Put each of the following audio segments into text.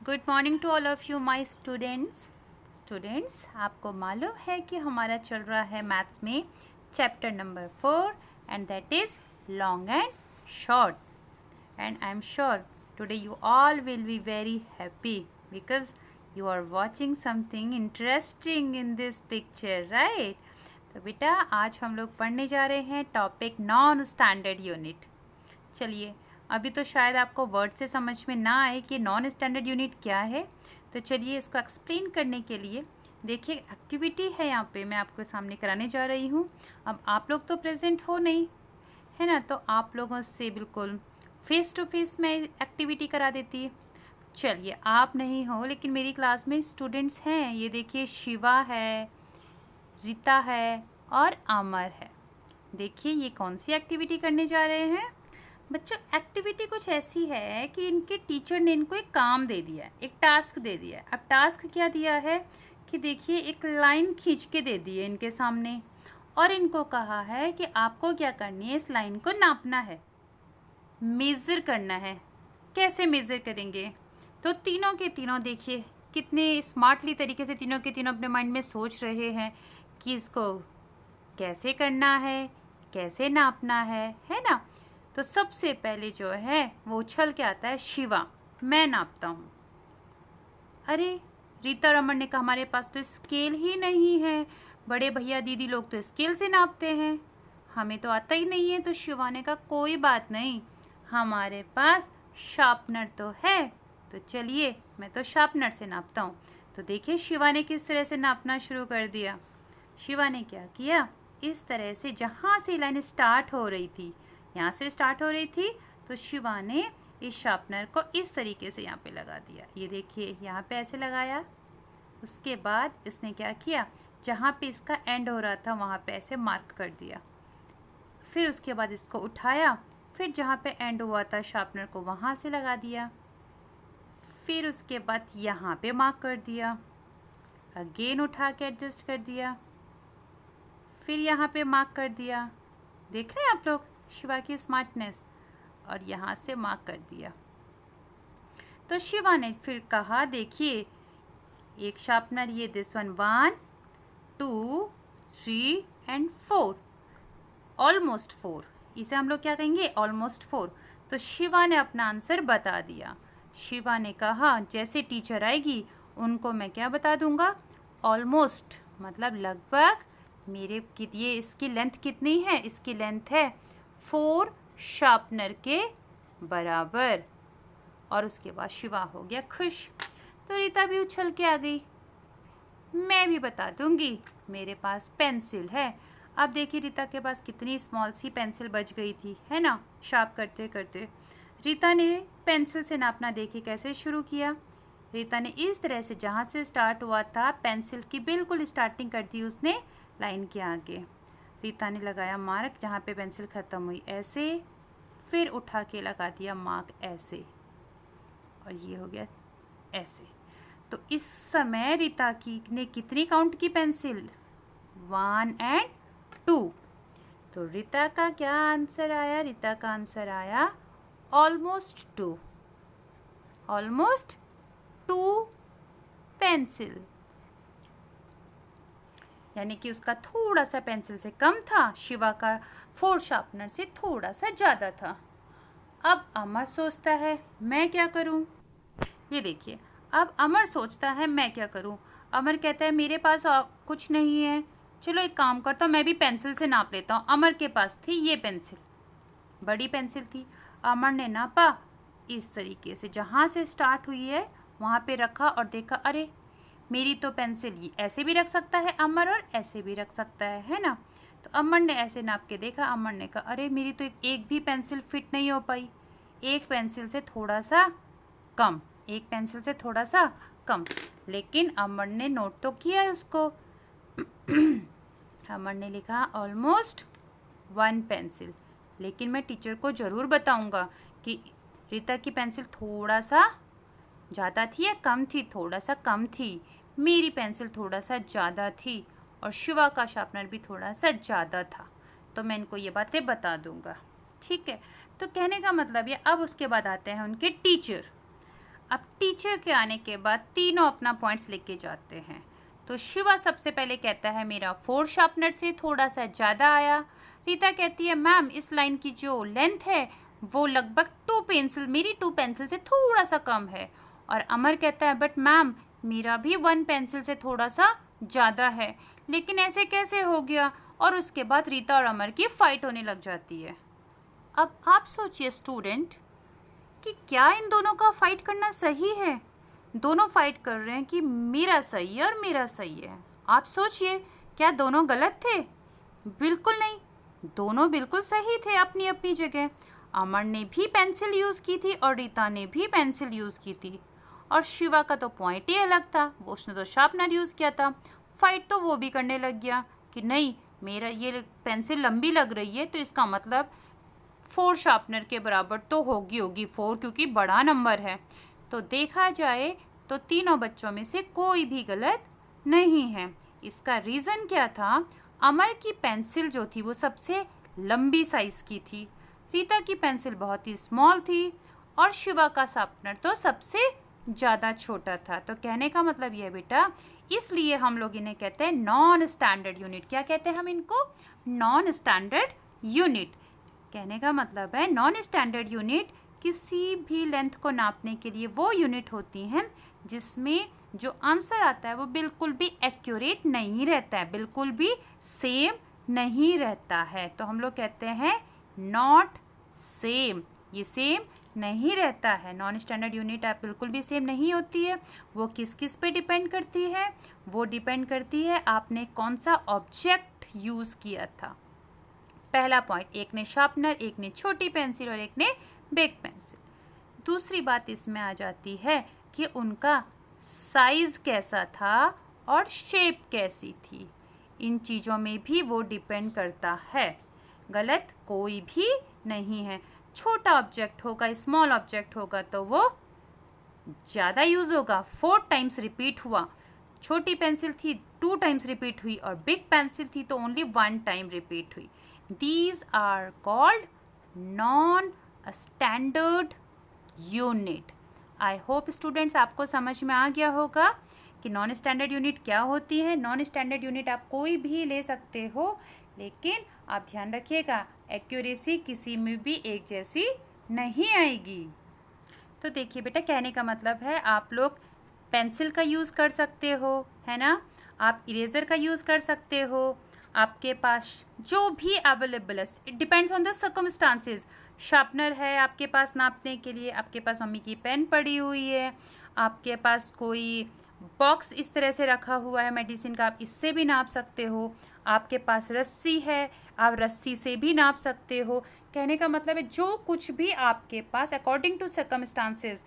Good morning to all of you my students, आपको मालूम है कि हमारा चल रहा है मैथ्स में chapter number 4 and that is long and short. And I'm sure today you all will be very happy because you are watching something interesting in this picture, right? तो बेटा आज हम लोग पढ़ने जा रहे हैं टॉपिक नॉन स्टैंडर्ड यूनिट. चलिए, अभी तो शायद आपको वर्ड से समझ में ना आए कि नॉन स्टैंडर्ड यूनिट क्या है. तो चलिए इसको एक्सप्लेन करने के लिए देखिए एक्टिविटी है यहाँ पे मैं आपके सामने कराने जा रही हूँ. अब आप लोग तो प्रेजेंट हो नहीं, है ना, तो आप लोगों से बिल्कुल फेस टू फेस में एक्टिविटी करा देती है. चलिए, आप नहीं हो लेकिन मेरी क्लास में स्टूडेंट्स हैं. ये देखिए शिवा है, रीता है और अमर है. देखिए ये कौन सी एक्टिविटी करने जा रहे हैं बच्चों. एक्टिविटी कुछ ऐसी है कि इनके टीचर ने इनको एक काम दे दिया है, एक टास्क दे दिया है. अब टास्क क्या दिया है कि देखिए एक लाइन खींच के दे दी है इनके सामने और इनको कहा है कि आपको क्या करनी है, इस लाइन को नापना है, मेज़र करना है. कैसे मेज़र करेंगे? तो तीनों के तीनों देखिए कितने स्मार्टली तरीके से तीनों के तीनों अपने माइंड में सोच रहे हैं कि इसको कैसे करना है, कैसे नापना है ना. तो सबसे पहले जो है वो उछल के आता है शिवा, मैं नापता हूँ. अरे रीता और अमर ने कहा हमारे पास तो स्केल ही नहीं है, बड़े भैया दीदी लोग तो स्केल से नापते हैं, हमें तो आता ही नहीं है. तो शिवा ने कहा कोई बात नहीं, हमारे पास शार्पनर तो है, तो चलिए मैं तो शार्पनर से नापता हूँ. तो देखिए शिवा ने किस तरह से नापना शुरू कर दिया. शिवा ने क्या किया, इस तरह से जहाँ से लाइन स्टार्ट हो रही थी, यहाँ से स्टार्ट हो रही थी, तो शिवा ने इस शार्पनर को इस तरीके से यहाँ पे लगा दिया. ये देखिए यहाँ पे ऐसे लगाया. उसके बाद इसने क्या किया, जहाँ पे इसका एंड हो रहा था वहाँ पे ऐसे मार्क कर दिया. फिर उसके बाद इसको उठाया, फिर जहाँ पे एंड हुआ था शार्पनर को वहाँ से लगा दिया. फिर उसके बाद यहाँ पे मार्क कर दिया, अगेन उठा के एडजस्ट कर दिया, फिर यहाँ पे मार्क कर दिया. देख रहे हैं आप लोग शिवा की स्मार्टनेस, और यहाँ से मार्क कर दिया. तो शिवा ने फिर कहा देखिए एक शार्पनर, ये दिस वन 1 2 3 एंड 4, ऑलमोस्ट 4, इसे हम लोग क्या कहेंगे, ऑलमोस्ट 4. तो शिवा ने अपना आंसर बता दिया. शिवा ने कहा जैसे टीचर आएगी उनको मैं क्या बता दूंगा, ऑलमोस्ट मतलब लगभग. मेरे ये इसकी लेंथ कितनी है, इसकी लेंथ है 4 शार्पनर के बराबर. और उसके बाद शिवा हो गया खुश. तो रीता भी उछल के आ गई, मैं भी बता दूंगी, मेरे पास पेंसिल है. अब देखिए रीता के पास कितनी स्मॉल सी पेंसिल बच गई थी, है ना. शार्प करते करते रीता ने पेंसिल से नापना देखिए कैसे शुरू किया. रीता ने इस तरह से जहाँ से स्टार्ट हुआ था पेंसिल की बिल्कुल स्टार्टिंग कर दी उसने लाइन के आगे. रीता ने लगाया मार्क जहाँ पे पेंसिल ख़त्म हुई ऐसे, फिर उठा के लगा दिया मार्क ऐसे, और ये हो गया ऐसे. तो इस समय रीता की ने कितनी काउंट की पेंसिल, 1 और 2. तो रीता का क्या आंसर आया, रीता का आंसर आया ऑलमोस्ट 2, ऑलमोस्ट 2 पेंसिल. यानी कि उसका थोड़ा सा पेंसिल से कम था, शिवा का 4 शार्पनर से थोड़ा सा ज़्यादा था. अब अमर सोचता है मैं क्या करूं. ये देखिए अब अमर सोचता है मैं क्या करूं. अमर कहता है मेरे पास कुछ नहीं है, चलो एक काम करता हूँ मैं भी पेंसिल से नाप लेता हूँ. अमर के पास थी ये पेंसिल, बड़ी पेंसिल थी. अमर ने नापा इस तरीके से, जहाँ से स्टार्ट हुई है वहाँ पे रखा और देखा अरे मेरी तो पेंसिल ये ऐसे भी रख सकता है अमर और ऐसे भी रख सकता है ना. तो अमर ने ऐसे नाप के देखा, अमर ने कहा अरे मेरी तो एक भी पेंसिल फिट नहीं हो पाई, एक पेंसिल से थोड़ा सा कम, एक पेंसिल से थोड़ा सा कम. लेकिन अमर ने नोट तो किया है उसको. अमर ने लिखा ऑलमोस्ट 1 पेंसिल. लेकिन मैं टीचर को ज़रूर बताऊंगा कि रीता की पेंसिल थोड़ा सा ज़्यादा थी या कम थी, थोड़ा सा कम थी, मेरी पेंसिल थोड़ा सा ज़्यादा थी, और शिवा का शार्पनर भी थोड़ा सा ज़्यादा था. तो मैं इनको ये बातें बता दूंगा, ठीक है. तो कहने का मतलब ये. अब उसके बाद आते हैं उनके टीचर. अब टीचर के आने के बाद तीनों अपना पॉइंट्स लेके जाते हैं। तो शिवा सबसे पहले कहता है मेरा 4 शार्पनर से थोड़ा सा ज़्यादा आया। रीता कहती है मैम इस लाइन की जो लेंथ है वो लगभग 2 पेंसिल, मेरी 2 पेंसिल से थोड़ा सा कम है। और अमर कहता है बट मैम मेरा भी 1 पेंसिल से थोड़ा सा ज़्यादा है, लेकिन ऐसे कैसे हो गया। और उसके बाद रीता और अमर की फाइट होने लग जाती है। अब आप सोचिए स्टूडेंट कि क्या इन दोनों का फाइट करना सही है। दोनों फाइट कर रहे हैं कि मेरा सही है और मेरा सही है। आप सोचिए क्या दोनों गलत थे? बिल्कुल नहीं, दोनों बिल्कुल सही थे अपनी अपनी जगह। अमर ने भी पेंसिल यूज़ की थी और रीता ने भी पेंसिल यूज़ की थी। और शिवा का तो पॉइंट ही अलग था, वो उसने तो शार्पनर यूज़ किया था। फाइट तो वो भी करने लग गया कि नहीं मेरा ये पेंसिल लंबी लग रही है तो इसका मतलब 4 शार्पनर के बराबर तो होगी 4, क्योंकि बड़ा नंबर है। तो देखा जाए तो तीनों बच्चों में से कोई भी गलत नहीं है। इसका रीज़न क्या था? अमर की पेंसिल जो थी वो सबसे लंबी साइज़ की थी, रीता की पेंसिल बहुत ही स्मॉल थी और शिवा का शार्पनर तो सबसे ज़्यादा छोटा था। तो कहने का मतलब ये बेटा, इसलिए हम लोग इन्हें कहते हैं नॉन स्टैंडर्ड यूनिट। क्या कहते हैं हम इनको? Non standard unit. कहने का मतलब है नॉन स्टैंडर्ड यूनिट किसी भी लेंथ को नापने के लिए वो यूनिट होती हैं जिसमें जो आंसर आता है वो बिल्कुल भी एक्यूरेट नहीं रहता है, बिल्कुल भी सेम नहीं रहता है। तो हम लोग कहते हैं नॉट सेम, ये सेम नहीं रहता है। नॉन स्टैंडर्ड यूनिट आप बिल्कुल भी सेम नहीं होती है। वो किस किस पे डिपेंड करती है? वो डिपेंड करती है आपने कौन सा ऑब्जेक्ट यूज़ किया था। पहला पॉइंट, एक ने शार्पनर, एक ने छोटी पेंसिल और एक ने बिग पेंसिल। दूसरी बात इसमें आ जाती है कि उनका साइज़ कैसा था और शेप कैसी थी। इन चीज़ों में भी वो डिपेंड करता है। गलत कोई भी नहीं है। छोटा ऑब्जेक्ट होगा, स्मॉल ऑब्जेक्ट होगा तो वो ज़्यादा यूज़ होगा, 4 टाइम्स रिपीट हुआ। छोटी पेंसिल थी 2 टाइम्स रिपीट हुई और बिग पेंसिल थी तो ओनली 1 टाइम रिपीट हुई। These are called non-standard unit. I hope students आपको समझ में आ गया होगा कि नॉन स्टैंडर्ड यूनिट क्या होती है। नॉन स्टैंडर्ड यूनिट आप कोई भी ले सकते हो, लेकिन आप ध्यान रखिएगा एक्यूरेसी किसी में भी एक जैसी नहीं आएगी। तो देखिए बेटा, कहने का मतलब है आप लोग पेंसिल का यूज़ कर सकते हो, है ना, आप इरेज़र का यूज़ कर सकते हो, आपके पास जो भी अवेलेबल है, it depends on the circumstances. Sharpener है आपके पास नापने के लिए, आपके पास मम्मी की पेन पड़ी हुई है, आपके पास कोई बॉक्स इस तरह से रखा हुआ है मेडिसिन का, आप इससे भी नाप सकते हो। आपके पास रस्सी है, आप रस्सी से भी नाप सकते हो। कहने का मतलब है जो कुछ भी आपके पास अकॉर्डिंग टू सर्कमस्टांसेस,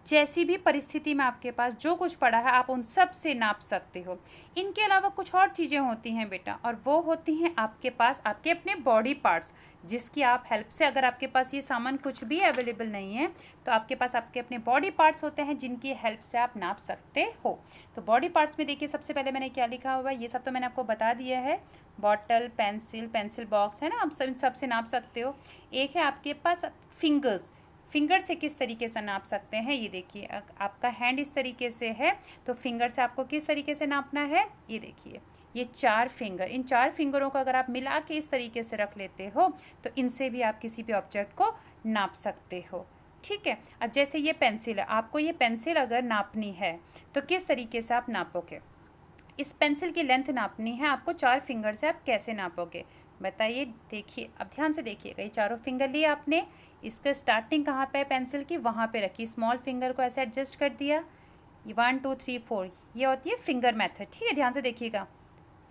जैसी भी परिस्थिति में आपके पास जो कुछ पड़ा है आप उन सब से नाप सकते हो। इनके अलावा कुछ और चीज़ें होती हैं बेटा, और वो होती हैं आपके पास आपके अपने बॉडी पार्ट्स, जिसकी आप हेल्प से, अगर आपके पास ये सामान कुछ भी अवेलेबल नहीं है तो आपके पास आपके अपने बॉडी पार्ट्स होते हैं जिनकी हेल्प से आप नाप सकते हो। तो बॉडी पार्ट्स में देखिए सबसे पहले मैंने क्या लिखा हुआ है, ये सब तो मैंने आपको बता दिया है। बॉटल, पेंसिल, पेंसिल बॉक्स, है ना, आप सब से नाप सकते हो। एक है आपके पास फिंगर्स, फिंगर से किस तरीके से नाप सकते हैं, ये देखिए आपका हैंड इस तरीके से है तो फिंगर से आपको किस तरीके से नापना है, ये देखिए ये 4 फिंगर, इन 4 फिंगरों को अगर आप मिला के इस तरीके से रख लेते हो तो इनसे भी आप किसी भी ऑब्जेक्ट को नाप सकते हो। ठीक है, अब जैसे ये पेंसिल है, आपको ये पेंसिल अगर नापनी है तो किस तरीके से आप नापोगे? इस पेंसिल की लेंथ नापनी है आपको 4 फिंगर से, आप कैसे नापोगे बताइए? देखिए अब ध्यान से देखिएगा, ये चारों फिंगर लिए आपने, इसका स्टार्टिंग कहाँ पे है पेंसिल की, वहाँ पे रखी, स्मॉल फिंगर को ऐसे एडजस्ट कर दिया, 1 2 3 4, ये होती है फिंगर मेथड। ठीक है, ध्यान से देखिएगा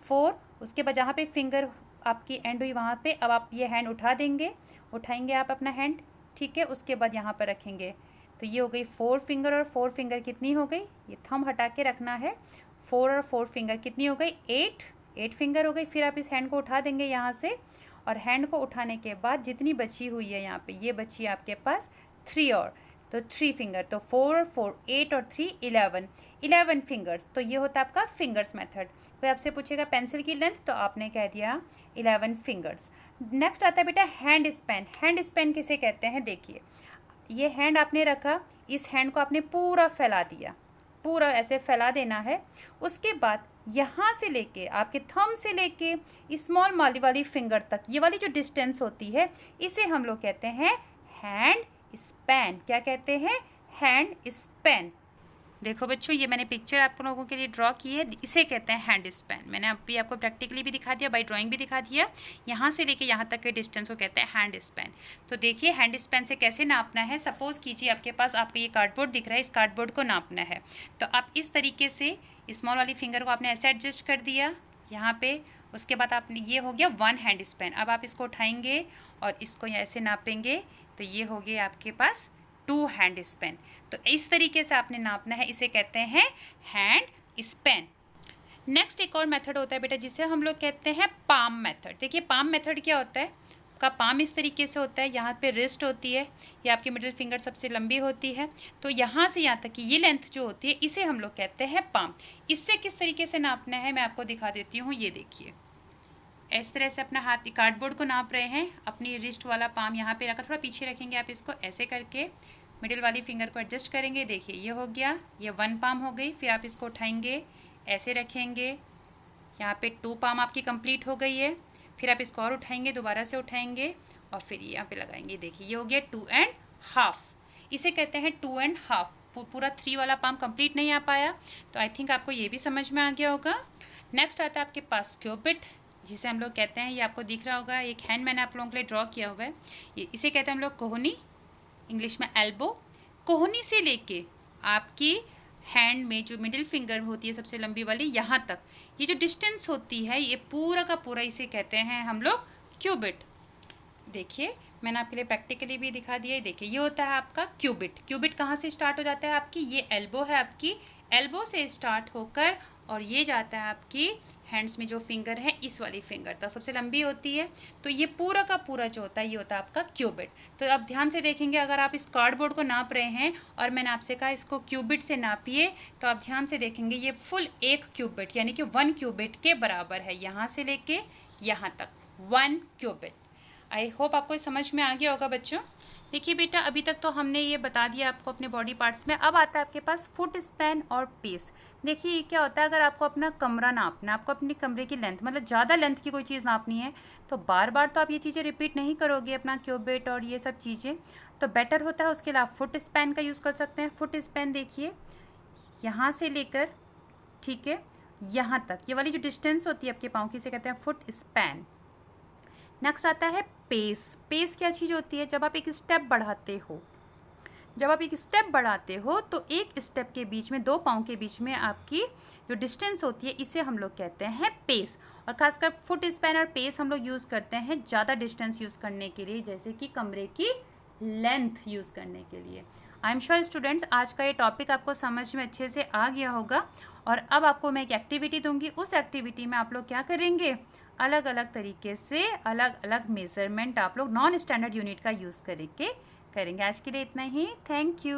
4, उसके बाद जहाँ पे फिंगर आपकी एंड हुई वहाँ पे अब आप ये हैंड उठा देंगे, उठाएंगे आप अपना हैंड, ठीक है, उसके बाद यहाँ पर रखेंगे तो ये हो गई 4 फिंगर, और 4 फिंगर कितनी हो गई, ये थंब हटा के रखना है, 4 और 4 फिंगर कितनी हो गई, 8 फिंगर हो गई। फिर आप इस हैंड को उठा देंगे यहाँ से, और हैंड को उठाने के बाद जितनी बची हुई है यहाँ पे, ये बची है आपके पास 3 और, तो 3 फिंगर, तो 4 और 4 8 और 3 11 फिंगर्स। तो ये होता है आपका फिंगर्स मेथड। कोई आपसे पूछेगा पेंसिल की लेंथ तो आपने कह दिया 11 फिंगर्स। नेक्स्ट आता है बेटा हैंड स्पैन। हैंड स्पैन किसे कहते हैं? देखिए ये हैंड आपने रखा, इस हैंड को आपने पूरा फैला दिया, पूरा ऐसे फैला देना है। उसके बाद यहाँ से लेके आपके थंब से लेके स्मॉल वाली फिंगर तक ये वाली जो डिस्टेंस होती है इसे हम लोग कहते हैं हैंड स्पैन। क्या कहते हैं? Hand span. देखो बच्चों, ये मैंने पिक्चर आप लोगों के लिए ड्रॉ की है, इसे कहते हैं हैंड स्पैन। मैंने अभी आपको प्रैक्टिकली भी दिखा दिया, बाय ड्राइंग भी दिखा दिया। यहाँ से लेके यहाँ तक के डिस्टेंस को कहते हैं हैंड स्पैन। तो देखिए हैंड स्पैन से कैसे नापना है। सपोज़ कीजिए आपके पास आपको ये कार्डबोर्ड दिख रहा है, इस कार्डबोर्ड को नापना है। तो आप इस तरीके से स्मॉल वाली फिंगर को आपने ऐसे एडजस्ट कर दिया यहाँ पे। उसके बाद आपने, ये हो गया 1 हैंड स्पैन। अब आप इसको उठाएंगे और इसको ऐसे नापेंगे तो ये हो गया आपके पास 2 हैंड स्पैन। तो इस तरीके से आपने नापना है, इसे कहते हैं हैंड स्पैन। नेक्स्ट एक और मेथड होता है बेटा जिसे हम लोग कहते हैं पाम मेथड। देखिए पाम मेथड क्या होता है, का पाम इस तरीके से होता है, यहाँ पे रिस्ट होती है, ये आपकी मिडिल फिंगर सबसे लंबी होती है, तो यहाँ से यहाँ तक की ये लेंथ जो होती है इसे हम लोग कहते हैं पाम। इससे किस तरीके से नापना है मैं आपको दिखा देती हूँ। ये देखिए इस तरह से अपना हाथ कार्डबोर्ड को नाप रहे हैं, अपनी रिस्ट वाला पाम यहाँ पे रखा, थोड़ा पीछे रखेंगे आप इसको, ऐसे करके मिडिल वाली फिंगर को एडजस्ट करेंगे। देखिए ये हो गया, ये 1 पाम हो गई। फिर आप इसको उठाएंगे, ऐसे रखेंगे, यहाँ पे 2 पाम आपकी कंप्लीट हो गई है। फिर आप इसको और उठाएंगे, दोबारा से उठाएंगे और फिर यहाँ पे लगाएंगे। देखिए ये हो गया 2 एंड हाफ। इसे कहते हैं 2 एंड हाफ। पूरा 3 वाला पाम कंप्लीट नहीं आ पाया, तो आई थिंक आपको ये भी समझ में आ गया होगा। नेक्स्ट आता है आपके पास क्यूबिट, जिसे हम लोग कहते हैं, ये आपको दिख रहा होगा, एक हैंड मैंने आप लोगों के लिए ड्रॉ किया हुआ है। इसे कहते हैं हम लोग कोहनी, इंग्लिश में एल्बो। कोहनी से लेके आपकी हैंड में जो मिडिल फिंगर होती है सबसे लंबी वाली, यहाँ तक ये जो डिस्टेंस होती है ये पूरा का पूरा इसे कहते हैं हम लोग क्यूबिट। देखिए मैंने आपके लिए प्रैक्टिकली भी दिखा दिया है। देखिए ये होता है आपका क्यूबिट। क्यूबिट कहाँ से स्टार्ट हो जाता है आपकी, ये एल्बो है आपकी, एल्बो से स्टार्ट होकर और ये जाता है आपकी हैंड्स में जो फिंगर है इस वाली फिंगर तक, सबसे लंबी होती है। तो ये पूरा का पूरा जो होता है ये होता है आपका क्यूबिट। तो अब ध्यान से देखेंगे, अगर आप इस कार्डबोर्ड को नाप रहे हैं और मैंने आपसे कहा इसको क्यूबिट से नापिए, तो आप ध्यान से देखेंगे ये फुल 1 क्यूबिट यानी कि 1 क्यूबिट के बराबर है, यहाँ से लेके यहाँ तक 1 क्यूबिट। आई होप आपको समझ में आ गया होगा बच्चों। देखिए बेटा अभी तक तो हमने ये बता दिया आपको अपने बॉडी पार्ट्स में। अब आता है आपके पास फुट स्पैन और पेस। देखिए ये क्या होता है, अगर आपको अपना कमरा नापना है, आपको अपनी कमरे की लेंथ, मतलब ज़्यादा लेंथ की कोई चीज़ नापनी है, तो बार बार तो आप ये चीज़ें रिपीट नहीं करोगे, अपना क्यूबिट और ये सब चीज़ें, तो बेटर होता है उसके लिए आप फुट स्पैन का यूज़ कर सकते हैं। फुट स्पैन देखिए यहाँ से लेकर, ठीक है, यहाँ तक ये वाली जो डिस्टेंस होती है आपके पाँव की, इसे कहते हैं फुट स्पैन। नेक्स्ट आता है पेस। पेस क्या चीज़ होती है, जब आप एक स्टेप बढ़ाते हो, जब आप एक स्टेप बढ़ाते हो तो एक स्टेप के बीच में, 2 पाँव के बीच में आपकी जो डिस्टेंस होती है इसे हम लोग कहते हैं पेस। और खासकर फुट स्पैन और पेस हम लोग यूज़ करते हैं ज़्यादा डिस्टेंस यूज़ करने के लिए, जैसे कि कमरे की लेंथ यूज़ करने के लिए। आई एम श्योर स्टूडेंट्स आज का ये टॉपिक आपको समझ में अच्छे से आ गया होगा। और अब आपको मैं एक एक्टिविटी दूंगी, उस एक्टिविटी में आप लोग क्या करेंगे, अलग अलग तरीके से अलग अलग मेजरमेंट आप लोग नॉन स्टैंडर्ड यूनिट का यूज़ करके करेंगे। आज के लिए इतना ही, थैंक यू।